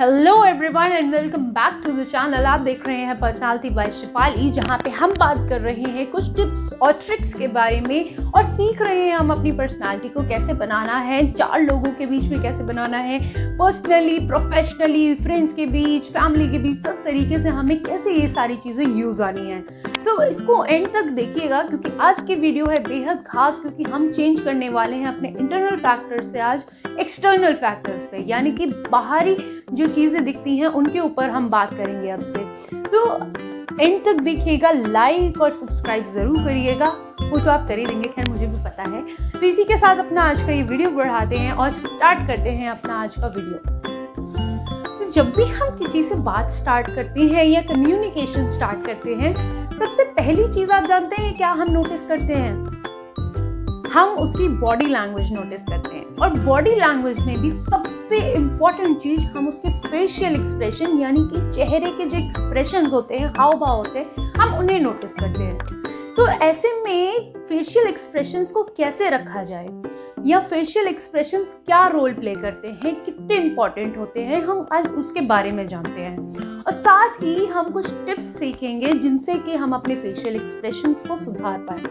Hello everyone and welcome back to the channel. आप देख रहे हैं पर्सनालिटी बाय शिफाली, जहां पे हम बात कर रहे हैं कुछ टिप्स और ट्रिक्स के बारे में और सीख रहे हैं हम अपनी पर्सनालिटी को कैसे बनाना है, चार लोगों के बीच में कैसे बनाना है, पर्सनली, प्रोफेशनली, फ्रेंड्स के बीच, फैमिली के बीच, सब तरीके से हमें कैसे ये सारी चीज़ें यूज़ आनी है। तो इसको एंड तक देखिएगा क्योंकि आज की वीडियो है बेहद खास, क्योंकि हम चेंज करने वाले हैं अपने इंटरनल फैक्टर्स से आज एक्सटर्नल फैक्टर्स पे, यानी कि बाहरी जो चीज़ें दिखती हैं उनके ऊपर हम बात करेंगे अब से। तो एंड तक देखिएगा, लाइक और सब्सक्राइब ज़रूर करिएगा, वो तो आप कर ही देंगे, खैर मुझे भी पता है। तो इसी के साथ अपना आज का ये वीडियो बढ़ाते हैं और स्टार्ट करते हैं अपना आज का वीडियो। तो जब भी हम किसी से बात स्टार्ट करते हैं या कम्युनिकेशन स्टार्ट करते हैं, सबसे पहली चीज़ आप जानते हैं क्या हम नोटिस करते हैं? हम उसकी बॉडी लैंग्वेज नोटिस करते हैं। और बॉडी लैंग्वेज में भी सबसे इम्पॉर्टेंट चीज़ हम उसके फेशियल एक्सप्रेशन, यानी कि चेहरे के जो एक्सप्रेशंस होते हैं, हाव भाव होते हैं, हम उन्हें नोटिस करते हैं। तो ऐसे में फेशियल एक्सप्रेशंस को कैसे रखा जाए या फेशियल एक्सप्रेशंस क्या रोल प्ले करते हैं, कितने इम्पॉर्टेंट होते हैं, हम आज उसके बारे में जानते हैं। और साथ ही हम कुछ टिप्स सीखेंगे जिनसे कि हम अपने फेशियल एक्सप्रेशंस को सुधार पाएं।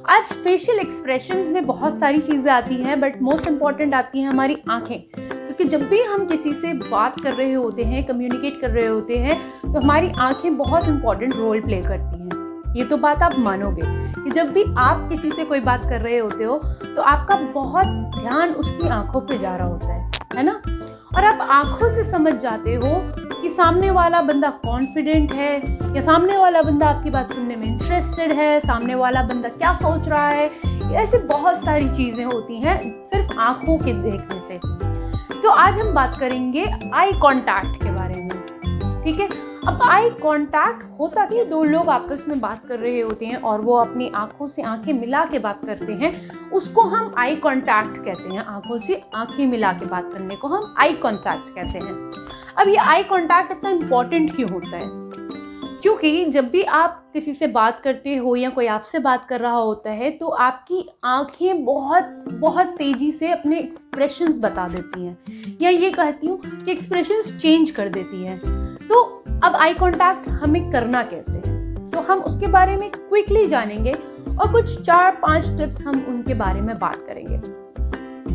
आज फेशियल एक्सप्रेशंस में बहुत सारी चीज़ें आती हैं, बट मोस्ट इम्पॉर्टेंट आती हैं हमारी आंखें, क्योंकि जब भी हम किसी से बात कर रहे होते हैं, कम्युनिकेट कर रहे होते हैं, तो हमारी आंखें बहुत इम्पॉर्टेंट रोल प्ले करती हैं। ये तो बात आप मानोगे कि जब भी आप किसी से कोई बात कर रहे होते हो तो आपका बहुत ध्यान उसकी आंखों पे जा रहा होता है ना? और आप आंखों से समझ जाते हो कि सामने वाला बंदा कॉन्फिडेंट है या सामने वाला बंदा आपकी बात सुनने में इंटरेस्टेड है, सामने वाला बंदा क्या सोच रहा है। ऐसे बहुत सारी चीज़ें होती हैं सिर्फ आंखों के देखने से। तो आज हम बात करेंगे आई कांटेक्ट के बारे में, ठीक है? अब आई कांटेक्ट होता कि दो लोग आपस में बात कर रहे होते हैं और वो अपनी आंखों से आंखें मिला के बात करते हैं, उसको हम आई कांटेक्ट कहते हैं। आंखों से आंखें मिला के बात करने को हम आई कांटेक्ट कहते हैं। अब ये आई कांटेक्ट इतना इम्पॉर्टेंट क्यों होता है? क्योंकि जब भी आप किसी से बात करते हो या कोई आपसे बात कर रहा होता है तो आपकी आंखें बहुत तेज़ी से अपने एक्सप्रेशंस बता देती हैं, या ये कहती हूँ कि एक्सप्रेशंस चेंज कर देती हैं। तो अब आई कांटेक्ट हमें करना कैसे है, तो हम उसके बारे में क्विकली जानेंगे और कुछ 4-5 टिप्स हम उनके बारे में बात करेंगे।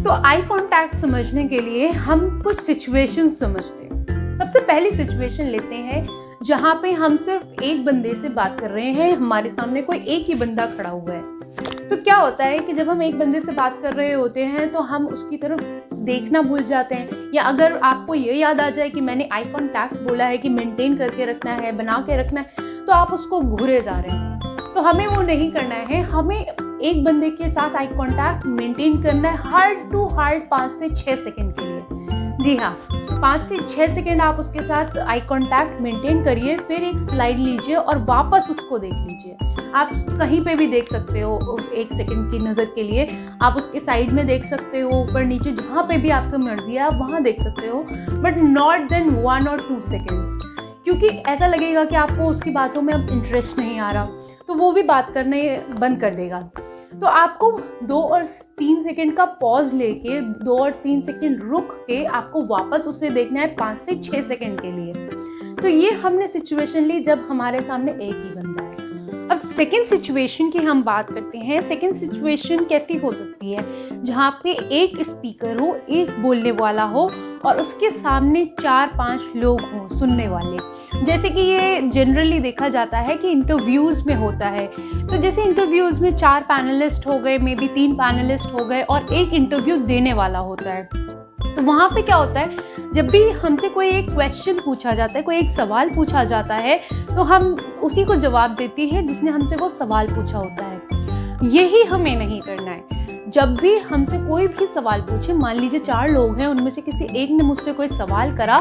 तो आई कांटेक्ट समझने के लिए हम कुछ सिचुएशंस समझते हैं। सबसे पहली सिचुएशन लेते हैं जहाँ पे हम सिर्फ एक बंदे से बात कर रहे हैं, हमारे सामने कोई एक ही बंदा खड़ा हुआ है। तो क्या होता है कि जब हम एक बंदे से बात कर रहे होते हैं तो हम उसकी तरफ देखना भूल जाते हैं, या अगर आपको ये याद आ जाए कि मैंने आई कांटेक्ट बोला है कि मेंटेन करके रखना है, बना के रखना है, तो आप उसको घूरे जा रहे हैं। तो हमें वो नहीं करना है। हमें एक बंदे के साथ आई कांटेक्ट मेंटेन करना है हार्ट टू हार्ट 5 से 6 सेकंड के लिए। जी हाँ, 5 से 6 सेकंड आप उसके साथ आई कांटेक्ट मेंटेन करिए, फिर एक स्लाइड लीजिए और वापस उसको देख लीजिए। आप कहीं पे भी देख सकते हो उस 1 सेकंड की नज़र के लिए। आप उसके साइड में देख सकते हो, ऊपर नीचे, जहाँ पे भी आपकी मर्जी है आप वहाँ देख सकते हो, बट नॉट देन 1 और 2 सेकेंड्स, क्योंकि ऐसा लगेगा कि आपको उसकी बातों में अब इंटरेस्ट नहीं आ रहा, तो वो भी बात करने बंद कर देगा। तो आपको 2 और 3 सेकंड का पॉज लेके 2 और 3 सेकंड रुक के आपको वापस उसे देखना है 5 से 6 सेकंड के लिए। तो ये हमने सिचुएशन ली जब हमारे सामने एक ही बंदा है। अब सेकंड सिचुएशन की हम बात करते हैं। सेकंड सिचुएशन कैसी हो सकती है? जहाँ पे एक स्पीकर हो, एक बोलने वाला हो और उसके सामने 4-5 लोग हों सुनने वाले। जैसे कि ये जनरली देखा जाता है कि इंटरव्यूज़ में होता है। तो जैसे इंटरव्यूज़ में 4 पैनलिस्ट हो गए, मे बी 3 पैनलिस्ट हो गए और एक इंटरव्यू देने वाला होता है। तो वहाँ पे क्या होता है, जब भी हमसे कोई एक क्वेश्चन पूछा जाता है, कोई एक सवाल पूछा जाता है, तो हम उसी को जवाब देते हैं जिसने हमसे वो सवाल पूछा होता है। यही हमें नहीं करना है। जब भी हमसे कोई भी सवाल पूछे, मान लीजिए 4 लोग हैं, उनमें से किसी एक ने मुझसे कोई सवाल करा,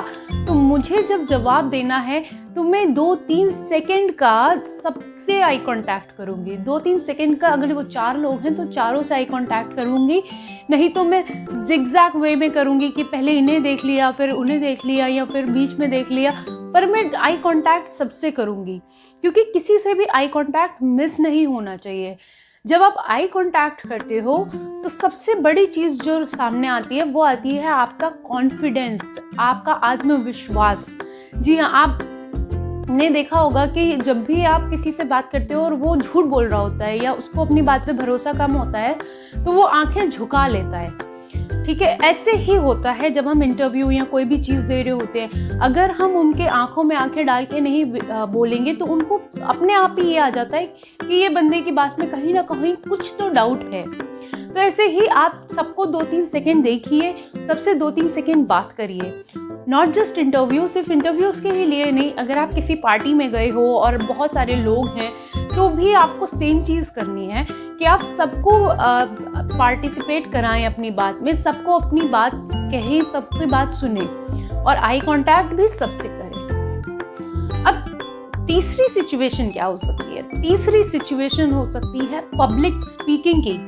तो मुझे जब जवाब देना है तो मैं 2-3 सेकंड का सबसे आई कांटेक्ट करूँगी। 2-3 सेकंड का, अगर वो 4 लोग हैं तो चारों से आई कांटेक्ट करूँगी, नहीं तो मैं जिगजैग वे में करूँगी कि पहले इन्हें देख लिया, फिर उन्हें देख लिया, या फिर बीच में देख लिया, पर मैं आई कांटेक्ट सबसे करूँगी, क्योंकि किसी से भी आई कांटेक्ट मिस नहीं होना चाहिए। जब आप आई कांटेक्ट करते हो तो सबसे बड़ी चीज़ जो सामने आती है वो आती है आपका कॉन्फिडेंस, आपका आत्मविश्वास। जी हाँ, आपने देखा होगा कि जब भी आप किसी से बात करते हो और वो झूठ बोल रहा होता है या उसको अपनी बात पे भरोसा कम होता है तो वो आंखें झुका लेता है। ठीक है, ऐसे ही होता है जब हम इंटरव्यू या कोई भी चीज़ दे रहे होते हैं। अगर हम उनके आंखों में आंखें डाल के नहीं बोलेंगे तो उनको अपने आप ही ये आ जाता है कि ये बंदे की बात में कहीं ना कहीं कुछ तो डाउट है। तो ऐसे ही आप सबको 2-3 सेकेंड देखिए, सबसे 2-3 सेकेंड बात करिए। नॉट जस्ट इंटरव्यू, सिर्फ इंटरव्यूज़ के ही लिए नहीं, अगर आप किसी पार्टी में गए हो और बहुत सारे लोग हैं तो भी आपको सेम चीज़ करनी है कि आप सबको पार्टिसिपेट कराएं अपनी बात में, सबको अपनी बात कहें, सबकी बात सुने और आई कांटेक्ट भी सबसे करें। अब तीसरी सिचुएशन क्या हो सकती है? तीसरी सिचुएशन हो सकती है पब्लिक स्पीकिंग की।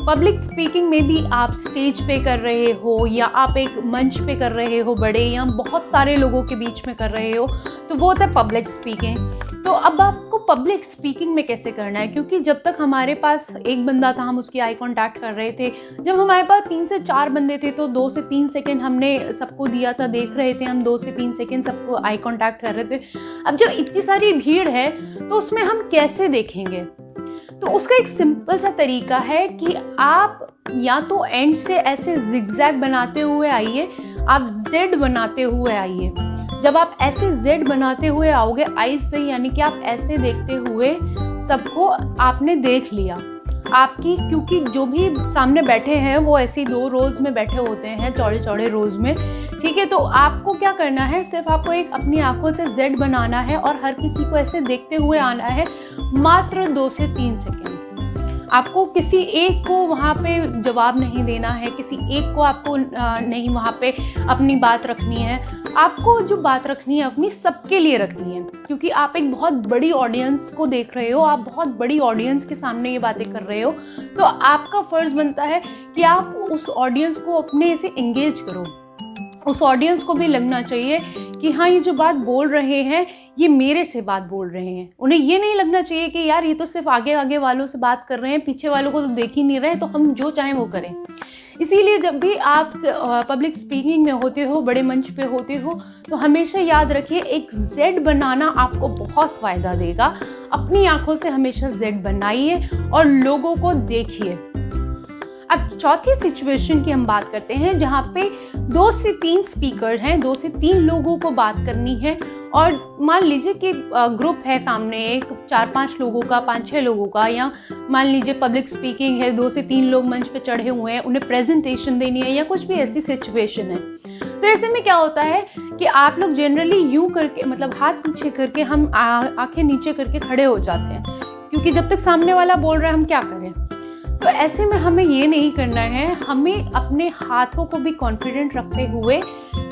पब्लिक स्पीकिंग में भी आप स्टेज पे कर रहे हो या आप एक मंच पे कर रहे हो बड़े, या बहुत सारे लोगों के बीच में कर रहे हो, तो वो होता है पब्लिक स्पीकिंग। तो अब आपको पब्लिक स्पीकिंग में कैसे करना है, क्योंकि जब तक हमारे पास एक बंदा था हम उसकी आई कांटेक्ट कर रहे थे, जब हमारे पास 3 से 4 बंदे थे तो 2 से 3 सेकेंड हमने सबको दिया था, देख रहे थे हम 2 से 3 सेकेंड सबको आई कांटेक्ट कर रहे थे। अब जब इतनी सारी भीड़ है तो उसमें हम कैसे देखेंगे? तो उसका एक सिंपल सा तरीका है कि आप या तो एंड से ऐसे जिगजैग बनाते हुए आइए, आप जेड बनाते हुए आइए। जब आप ऐसे जेड बनाते हुए आओगे आईज से, यानी कि आप ऐसे देखते हुए सबको आपने देख लिया आपकी, क्योंकि जो भी सामने बैठे हैं वो ऐसी 2 रोज में बैठे होते हैं, चौड़े चौड़े रोज में। ठीक है, तो आपको क्या करना है, सिर्फ आपको एक अपनी आंखों से जेड बनाना है और हर किसी को ऐसे देखते हुए आना है, मात्र 2 से 3 सेकेंड। आपको किसी एक को वहाँ पे जवाब नहीं देना है, किसी एक को आपको नहीं वहाँ पे अपनी बात रखनी है। आपको जो बात रखनी है अपनी सबके लिए रखनी है, क्योंकि आप एक बहुत बड़ी ऑडियंस को देख रहे हो, आप बहुत बड़ी ऑडियंस के सामने ये बातें कर रहे हो, तो आपका फ़र्ज़ बनता है कि आप उस ऑडियंस को अपने से एंगेज करो। उस ऑडियंस को भी लगना चाहिए कि हाँ, ये जो बात बोल रहे हैं ये मेरे से बात बोल रहे हैं। उन्हें ये नहीं लगना चाहिए कि यार ये तो सिर्फ आगे आगे वालों से बात कर रहे हैं, पीछे वालों को तो देख ही नहीं रहे, तो हम जो चाहें वो करें। इसीलिए जब भी आप पब्लिक स्पीकिंग में होते हो, बड़े मंच पे होते हो, तो हमेशा याद रखिए एक जेड बनाना आपको बहुत फ़ायदा देगा। अपनी आंखों से हमेशा जेड बनाइए और लोगों को देखिए। अब चौथी सिचुएशन की हम बात करते हैं, जहाँ पे 2 से 3 स्पीकर हैं, 2 से 3 लोगों को बात करनी है और मान लीजिए कि ग्रुप है सामने एक 4-5 लोगों का, 5-6 लोगों का, या मान लीजिए पब्लिक स्पीकिंग है, 2 से 3 लोग मंच पे चढ़े हुए हैं, उन्हें प्रेजेंटेशन देनी है या कुछ भी ऐसी सिचुएशन है। तो ऐसे में क्या होता है कि आप लोग जनरली यूँ करके, मतलब हाथ पीछे करके, हम आंखें नीचे करके खड़े हो जाते हैं, क्योंकि जब तक सामने वाला बोल रहा है हम क्या करें। तो ऐसे में हमें ये नहीं करना है, हमें अपने हाथों को भी कॉन्फिडेंट रखते हुए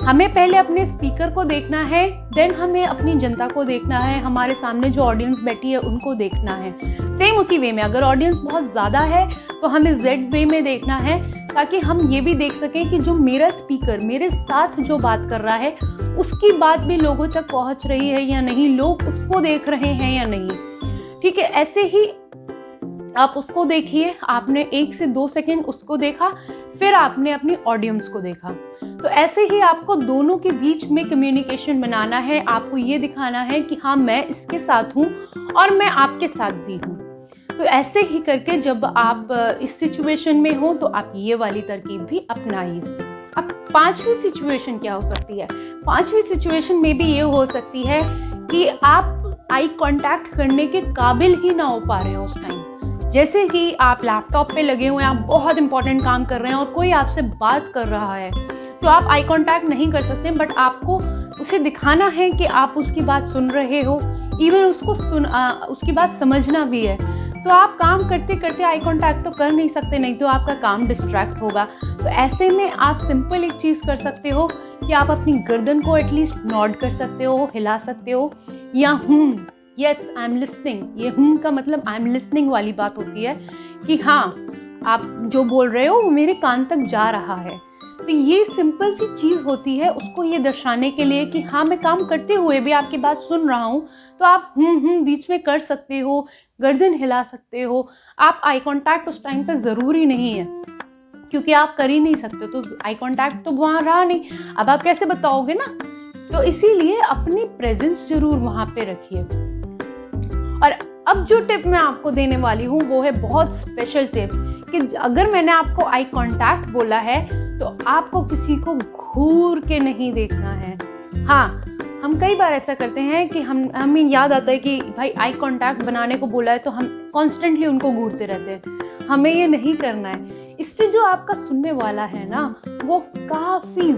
हमें पहले अपने स्पीकर को देखना है, देन हमें अपनी जनता को देखना है, हमारे सामने जो ऑडियंस बैठी है उनको देखना है। सेम उसी वे में अगर ऑडियंस बहुत ज़्यादा है तो हमें जेड वे में देखना है, ताकि हम ये भी देख सकें कि जो मेरा स्पीकर मेरे साथ जो बात कर रहा है उसकी बात भी लोगों तक पहुँच रही है या नहीं, लोग उसको देख रहे हैं या नहीं। ठीक है, ऐसे ही आप उसको देखिए। आपने 1 से 2 सेकेंड उसको देखा, फिर आपने अपनी ऑडियंस को देखा। तो ऐसे ही आपको दोनों के बीच में कम्युनिकेशन बनाना है। आपको ये दिखाना है कि हाँ, मैं इसके साथ हूँ और मैं आपके साथ भी हूँ। तो ऐसे ही करके जब आप इस सिचुएशन में हो तो आप ये वाली तरकीब भी अपनाइए। अब 5वीं सिचुएशन क्या हो सकती है? 5वीं सिचुएशन में भी ये हो सकती है कि आप आई कांटेक्ट करने के काबिल ही ना हो पा रहे हो उस टाइम। जैसे कि आप लैपटॉप पे लगे हुए हैं, आप बहुत इंपॉर्टेंट काम कर रहे हैं और कोई आपसे बात कर रहा है, तो आप आई कांटेक्ट नहीं कर सकते, बट आपको उसे दिखाना है कि आप उसकी बात सुन रहे हो, इवन उसको उसकी बात समझना भी है। तो आप काम करते करते आई कांटेक्ट तो कर नहीं सकते, नहीं तो आपका काम डिस्ट्रैक्ट होगा। तो ऐसे में आप सिंपल एक चीज़ कर सकते हो कि आप अपनी गर्दन को एटलीस्ट नॉड कर सकते हो, हिला सकते हो, या यस आई एम लिसनिंग। ये का मतलब आई एम लिसनिंग वाली बात होती है कि हाँ, आप जो बोल रहे हो वो मेरे कान तक जा रहा है। तो ये सिंपल सी चीज़ होती है उसको ये दर्शाने के लिए कि हाँ मैं काम करते हुए भी आपकी बात सुन रहा हूँ। तो आप बीच में कर सकते हो, गर्दन हिला सकते हो। आप आई कांटेक्ट उस टाइम पे ज़रूरी नहीं है, क्योंकि आप कर ही नहीं सकते तो आई कांटेक्ट तो वहाँ रहा नहीं, अब आप कैसे बताओगे ना। तो इसीलिए अपनी प्रेजेंस जरूर वहाँ पे रखिए। और अब जो टिप मैं आपको देने वाली हूँ वो है बहुत स्पेशल टिप, कि अगर मैंने आपको आई कांटेक्ट बोला है तो आपको किसी को घूर के नहीं देखना है। हाँ, हम कई बार ऐसा करते हैं कि हमें याद आता है कि भाई आई कांटेक्ट बनाने को बोला है तो हम कॉन्स्टेंटली उनको घूरते रहते हैं। हमें ये नहीं करना है। इससे जो आपका सुनने वाला है ना वो काफ़ी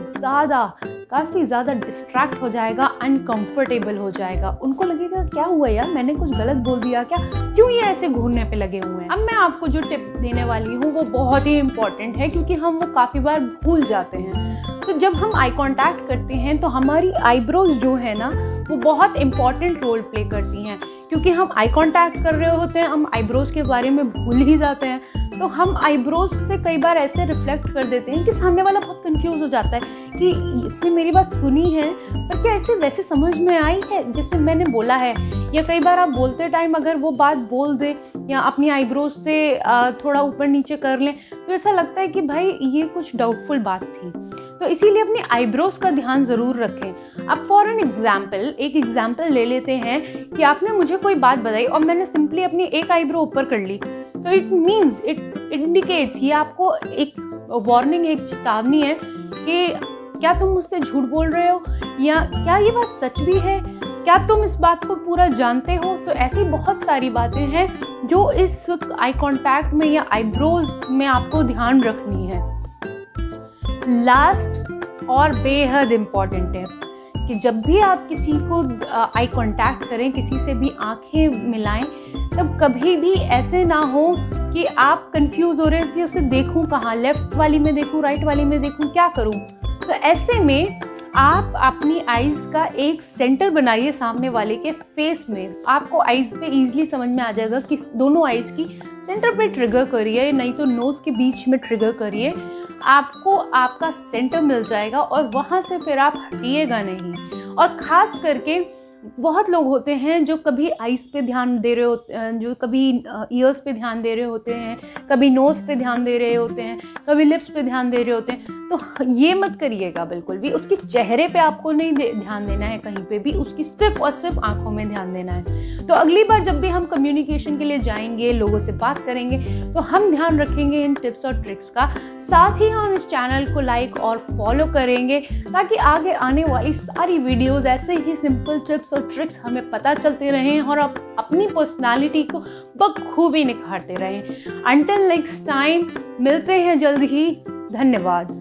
ज़्यादा डिस्ट्रैक्ट हो जाएगा, अनकंफर्टेबल हो जाएगा। उनको लगेगा क्या हुआ यार, मैंने कुछ गलत बोल दिया क्या, क्यों ये ऐसे घूरने पे लगे हुए हैं। अब मैं आपको जो टिप देने वाली हूँ वो बहुत ही इम्पॉर्टेंट है, क्योंकि हम वो काफ़ी बार भूल जाते हैं। तो जब हम आई कांटेक्ट करते हैं तो हमारी आईब्रोज जो है ना वो बहुत इंपॉर्टेंट रोल प्ले करती हैं, क्योंकि हम आई कांटेक्ट कर रहे होते हैं, हम आईब्रोज के बारे में भूल ही जाते हैं। तो हम आईब्रोज से कई बार ऐसे रिफ्लेक्ट कर देते हैं कि सामने वाला बहुत कंफ्यूज हो जाता है कि इसने मेरी बात सुनी है पर क्या ऐसे वैसे समझ में आई है जैसे मैंने बोला है। या कई बार आप बोलते टाइम अगर वो बात बोल दे या अपनी आईब्रोज से थोड़ा ऊपर नीचे कर लें तो ऐसा लगता है कि भाई ये कुछ डाउटफुल बात थी। तो इसीलिए अपनी आईब्रोज का ध्यान ज़रूर रखें। अब फॉर एन एग्जाम्पल एक एग्जाम्पल ले लेते हैं कि आपने मुझे कोई बात बताई और मैंने सिंपली अपनी एक आईब्रो ऊपर कर ली, तो इट मीन्स इट इंडिकेट्स, ये आपको एक वार्निंग, एक चेतावनी है कि क्या तुम मुझसे झूठ बोल रहे हो या क्या ये बात सच भी है, क्या तुम इस बात को पूरा जानते हो। तो ऐसी बहुत सारी बातें हैं जो इस आई कांटेक्ट में या आईब्रोज में आपको ध्यान रखनी है। लास्ट और बेहद इम्पॉर्टेंट है कि जब भी आप किसी को आई कांटेक्ट करें, किसी से भी आंखें मिलाएं, तब कभी भी ऐसे ना हो कि आप कंफ्यूज हो रहे हो कि उसे देखूं कहाँ, लेफ्ट वाली में देखूं, राइट वाली में देखूं, क्या करूं। तो ऐसे में आप अपनी आईज का एक सेंटर बनाइए सामने वाले के फेस में। आपको आईज पे इजीली समझ में आ जाएगा कि दोनों आईज की सेंटर पे ट्रिगर करिए, नहीं तो नोज के बीच में ट्रिगर करिए। आपको आपका सेंटर मिल जाएगा और वहाँ से फिर आप हटिएगा नहीं। और ख़ास करके बहुत लोग होते हैं जो कभी आइज़ पे ध्यान दे रहे होते हैं, जो कभी ईयर्स पे ध्यान दे रहे होते हैं, कभी नोज़ पे ध्यान दे रहे होते हैं, कभी लिप्स पे ध्यान दे रहे होते हैं। तो ये मत करिएगा बिल्कुल भी। उसके चेहरे पे आपको नहीं ध्यान देना है कहीं पे भी, उसकी सिर्फ और सिर्फ आंखों में ध्यान देना है। तो अगली बार जब भी हम कम्युनिकेशन के लिए जाएंगे, लोगों से बात करेंगे, तो हम ध्यान रखेंगे इन टिप्स और ट्रिक्स का। साथ ही हम इस चैनल को लाइक और फॉलो करेंगे ताकि आगे आने वाली सारी वीडियोज़ ऐसे ही सिंपल टिप्स और ट्रिक्स हमें पता चलते रहें और आप अपनी पर्सनालिटी को बखूबी निखारते रहें। अंटिल नेक्स्ट टाइम, मिलते हैं जल्द ही। धन्यवाद।